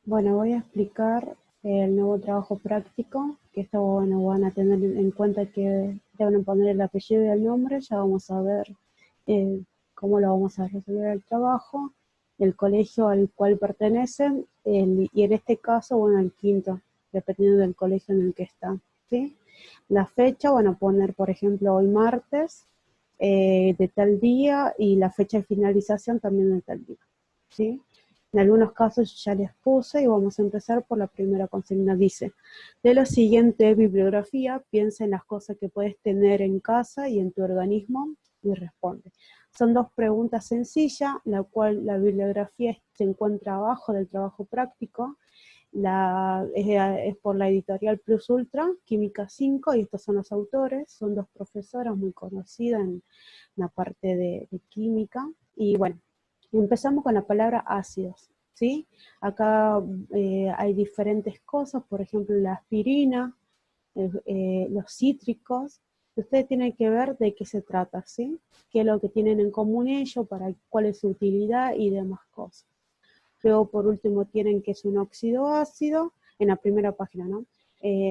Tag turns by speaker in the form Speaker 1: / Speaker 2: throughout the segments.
Speaker 1: Bueno, voy a explicar el nuevo trabajo práctico, que esto, bueno, van a tener en cuenta que deben poner el apellido y el nombre. Ya vamos a ver eh, cómo lo vamos a resolver el trabajo, el colegio al cual pertenecen, y en este caso, bueno, el quinto, dependiendo del colegio en el que está, ¿sí? La fecha, bueno, poner, por ejemplo, hoy martes, de tal día, y la fecha de finalización también de tal día, ¿sí? En algunos casos ya les puse y vamos a empezar por la primera consigna. Dice, de la siguiente bibliografía, piensa en las cosas que puedes tener en casa y en tu organismo y responde. Son dos preguntas sencillas, la cual la bibliografía se encuentra abajo del trabajo práctico. Es por la editorial Plus Ultra, Química 5, y estos son los autores. Son dos profesoras muy conocidas en la parte de química. Y bueno, empezamos con la palabra ácidos, ¿sí? Acá hay diferentes cosas, por ejemplo, la aspirina, los cítricos. Ustedes tienen que ver de qué se trata, ¿sí? Qué es lo que tienen en común ellos, cuál es su utilidad y demás cosas. Luego, por último, tienen que es un óxido ácido, en la primera página, ¿no?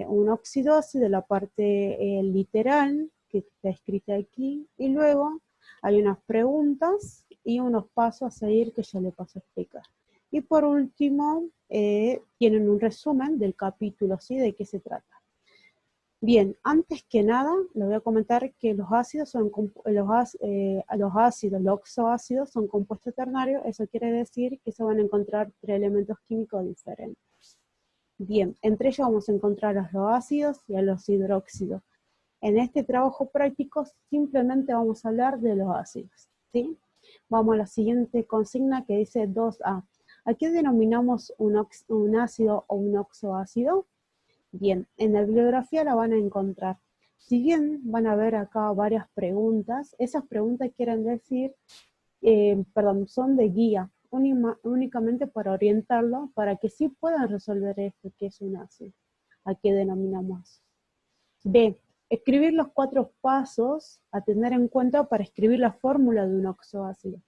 Speaker 1: Un óxido ácido, la parte literal, que está escrita aquí, y luego hay unas preguntas y unos pasos a seguir que ya le paso a explicar. Y por último, tienen un resumen del capítulo, ¿sí? De qué se trata. Bien, antes que nada, les voy a comentar que los ácidos los oxoácidos son compuestos ternarios. Eso quiere decir que se van a encontrar tres elementos químicos diferentes. Bien, entre ellos vamos a encontrar a los ácidos y a los hidróxidos. En este trabajo práctico simplemente vamos a hablar de los ácidos, ¿sí? Vamos a la siguiente consigna que dice 2A. ¿A qué denominamos un ácido o un oxoácido? Bien, en la bibliografía la van a encontrar. Si bien van a ver acá varias preguntas, esas preguntas quieren decir, son de guía, únicamente para orientarlo, para que sí puedan resolver esto, que es un ácido. ¿A qué denominamos? B. Escribir los 4 pasos a tener en cuenta para escribir la fórmula de un oxoácido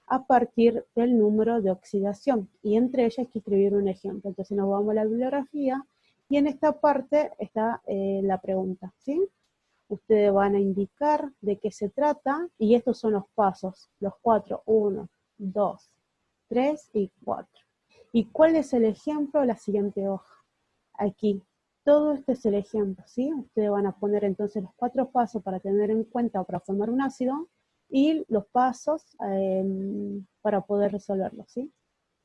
Speaker 1: a partir del número de oxidación, y entre ellas hay que escribir un ejemplo. Entonces nos vamos a la bibliografía y en esta parte está la pregunta, ¿sí? Ustedes van a indicar de qué se trata y estos son los pasos, los 4, 1, 2, 3 y 4. ¿Y cuál es el ejemplo? La siguiente hoja. Aquí, todo esto es el ejemplo, ¿sí? Ustedes van a poner entonces los 4 pasos para tener en cuenta para formar un ácido y los pasos para poder resolverlo, ¿sí?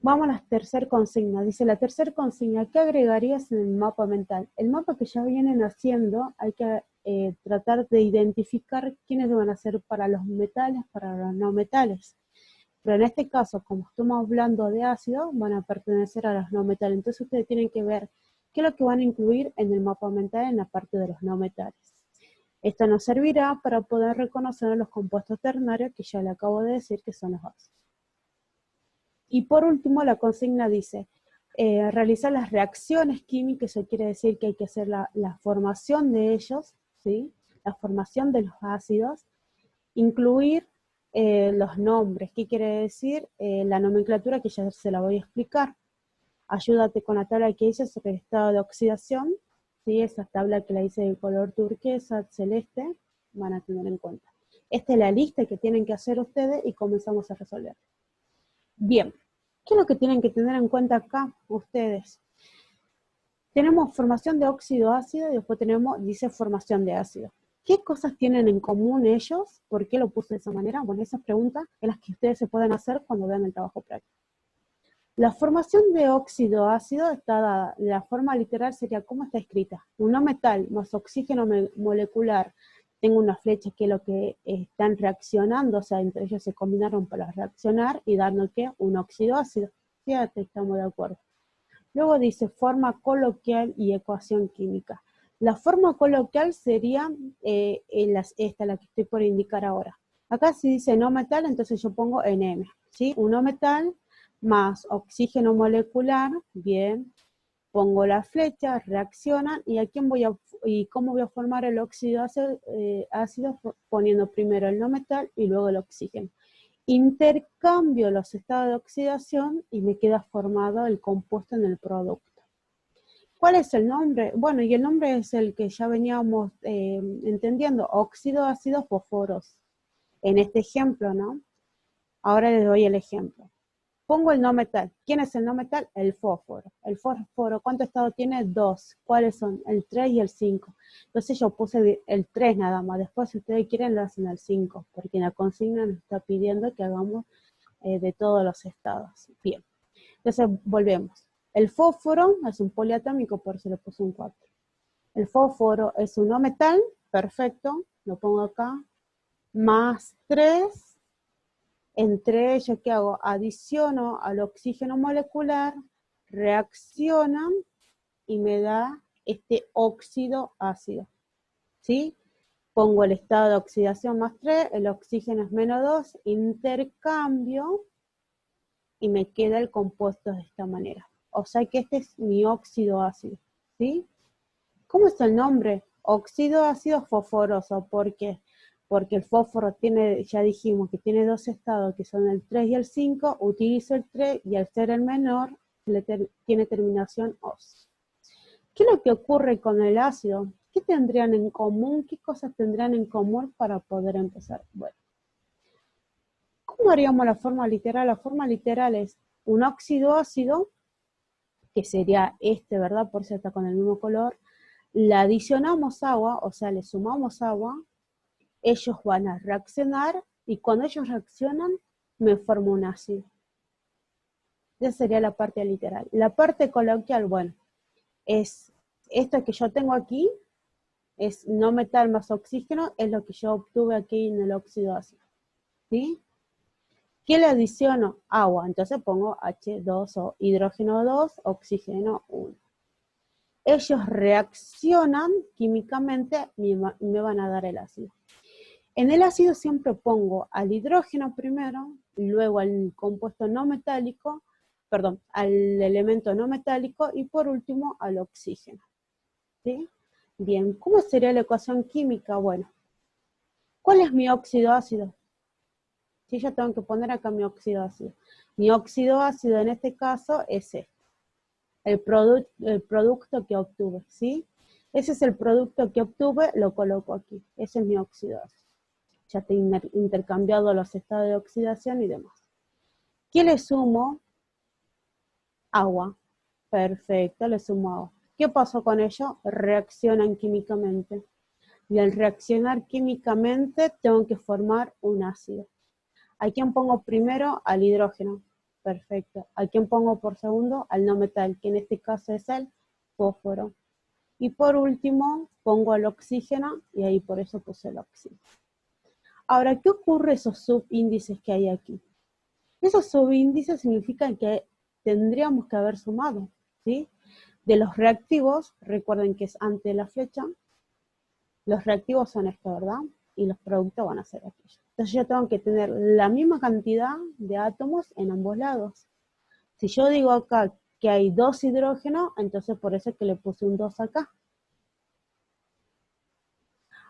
Speaker 1: Vamos a la tercera consigna. Dice la tercera consigna, ¿qué agregarías en el mapa mental? El mapa que ya vienen haciendo, hay que tratar de identificar quiénes van a ser para los metales, para los no metales. Pero en este caso, como estamos hablando de ácido, van a pertenecer a los no metales. Entonces ustedes tienen que ver qué es lo que van a incluir en el mapa mental en la parte de los no metales. Esto nos servirá para poder reconocer los compuestos ternarios que ya le acabo de decir que son los ácidos. Y por último, la consigna dice, realizar las reacciones químicas, eso quiere decir que hay que hacer la formación de ellos, ¿sí? La formación de los ácidos, incluir los nombres. ¿Qué quiere decir? La nomenclatura que ya se la voy a explicar. Ayúdate con la tabla que dice sobre el estado de oxidación, ¿sí? Esa tabla que la hice de color turquesa, celeste, van a tener en cuenta. Esta es la lista que tienen que hacer ustedes y comenzamos a resolver. Bien, ¿qué es lo que tienen que tener en cuenta acá ustedes? Tenemos formación de óxido ácido y después tenemos, dice formación de ácido. ¿Qué cosas tienen en común ellos? ¿Por qué lo puse de esa manera? Bueno, esas preguntas son las que ustedes se pueden hacer cuando vean el trabajo práctico. La formación de óxido ácido está dada, la forma literal sería ¿cómo está escrita? Un no metal más oxígeno molecular. Tengo una flecha que es lo que están reaccionando, o sea, entre ellos se combinaron para reaccionar y darnos ¿qué? Un óxido ácido. Fíjate, estamos de acuerdo. Luego dice forma coloquial y ecuación química. La forma coloquial sería esta, la que estoy por indicar ahora. Acá si dice no metal, entonces yo pongo NM, ¿sí? Un no metal más oxígeno molecular, bien, pongo la flecha, reaccionan, y cómo voy a formar el óxido ácido, poniendo primero el no metal y luego el oxígeno. intercambio los estados de oxidación y me queda formado el compuesto en el producto. ¿Cuál es el nombre? Bueno, y el nombre es el que ya veníamos entendiendo, óxido ácido fosforos. En este ejemplo, ¿no? Ahora les doy el ejemplo. Pongo el no metal. ¿Quién es el no metal? El fósforo. El fósforo, ¿cuánto estado tiene? 2. ¿Cuáles son? El 3 y el 5. Entonces yo puse el 3 nada más. Después, si ustedes quieren, lo hacen el 5, porque en la consigna nos está pidiendo que hagamos de todos los estados. Bien. Entonces, volvemos. El fósforo es un poliatómico, por eso le puse un 4. El fósforo es un no metal, perfecto, lo pongo acá, más 3. Entre ellos, ¿qué hago? Adiciono al oxígeno molecular, reaccionan y me da este óxido ácido. ¿Sí? Pongo el estado de oxidación más 3, el oxígeno es menos 2, intercambio y me queda el compuesto de esta manera. O sea que este es mi óxido ácido. ¿Sí? ¿Cómo es el nombre? Óxido ácido fosforoso. ¿Por qué? Porque el fósforo tiene, ya dijimos que tiene 2 estados, que son el 3 y el 5, utilizo el 3 y al ser el menor, tiene terminación OS. ¿Qué es lo que ocurre con el ácido? ¿Qué tendrían en común? ¿Qué cosas tendrían en común para poder empezar? Bueno, ¿cómo haríamos la forma literal? La forma literal es un óxido ácido, que sería este, ¿verdad? Por si está con el mismo color. Le adicionamos agua, o sea, le sumamos agua, ellos van a reaccionar y cuando ellos reaccionan me formo un ácido. Esa sería la parte literal. La parte coloquial, bueno, es esto que yo tengo aquí, es no metal más oxígeno, es lo que yo obtuve aquí en el óxido ácido. ¿Sí? ¿Qué le adiciono? Agua, entonces pongo H2 o hidrógeno 2, oxígeno 1. Ellos reaccionan químicamente y me van a dar el ácido. En el ácido siempre pongo al hidrógeno primero, luego al compuesto no metálico, perdón, al elemento no metálico y por último al oxígeno. ¿Sí? Bien, ¿cómo sería la ecuación química? Bueno, ¿cuál es mi óxido ácido? Sí, yo tengo que poner acá mi óxido ácido. Mi óxido ácido en este caso es este, el producto que obtuve, ¿sí? Ese es el producto que obtuve, lo coloco aquí. Ese es mi óxido ácido. Ya te he intercambiado los estados de oxidación y demás. ¿Qué le sumo? Agua. Perfecto, le sumo agua. ¿Qué pasó con ello? Reaccionan químicamente. Y al reaccionar químicamente tengo que formar un ácido. ¿A quién pongo primero? Al hidrógeno. Perfecto. ¿A quién pongo por segundo? Al no metal, que en este caso es el fósforo. Y por último, pongo al oxígeno, y ahí por eso puse el oxígeno. Ahora, ¿qué ocurre esos subíndices que hay aquí? Esos subíndices significan que tendríamos que haber sumado, ¿sí? De los reactivos, recuerden que es ante la flecha, los reactivos son esto, ¿verdad? Y los productos van a ser aquellos. Entonces yo tengo que tener la misma cantidad de átomos en ambos lados. Si yo digo acá que hay 2 hidrógenos, entonces por eso es que le puse un 2 acá.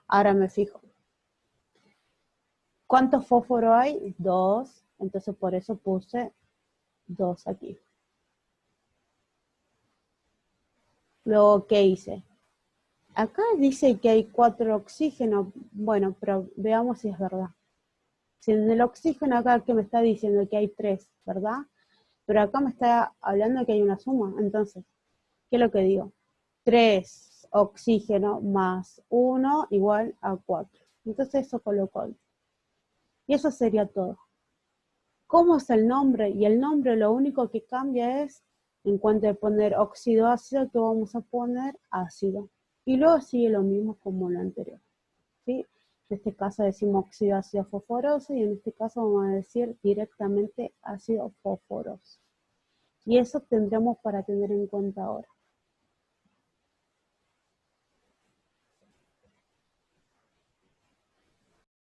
Speaker 1: Ahora me fijo. ¿Cuántos fósforos hay? 2. Entonces por eso puse 2 aquí. Luego, ¿qué hice? Acá dice que hay 4 oxígenos. Bueno, pero veamos si es verdad. Si en el oxígeno acá que me está diciendo que hay 3, ¿verdad? Pero acá me está hablando que hay una suma. Entonces, ¿qué es lo que digo? 3 oxígeno más 1 igual a 4. Entonces eso coloco ahí. Y eso sería todo. ¿Cómo es el nombre? Y el nombre lo único que cambia es, en cuanto a poner óxido ácido, que vamos a poner ácido. Y luego sigue lo mismo como lo anterior. ¿Sí? En este caso decimos óxido ácido fosforoso y en este caso vamos a decir directamente ácido fosforoso. Y eso tendremos para tener en cuenta ahora.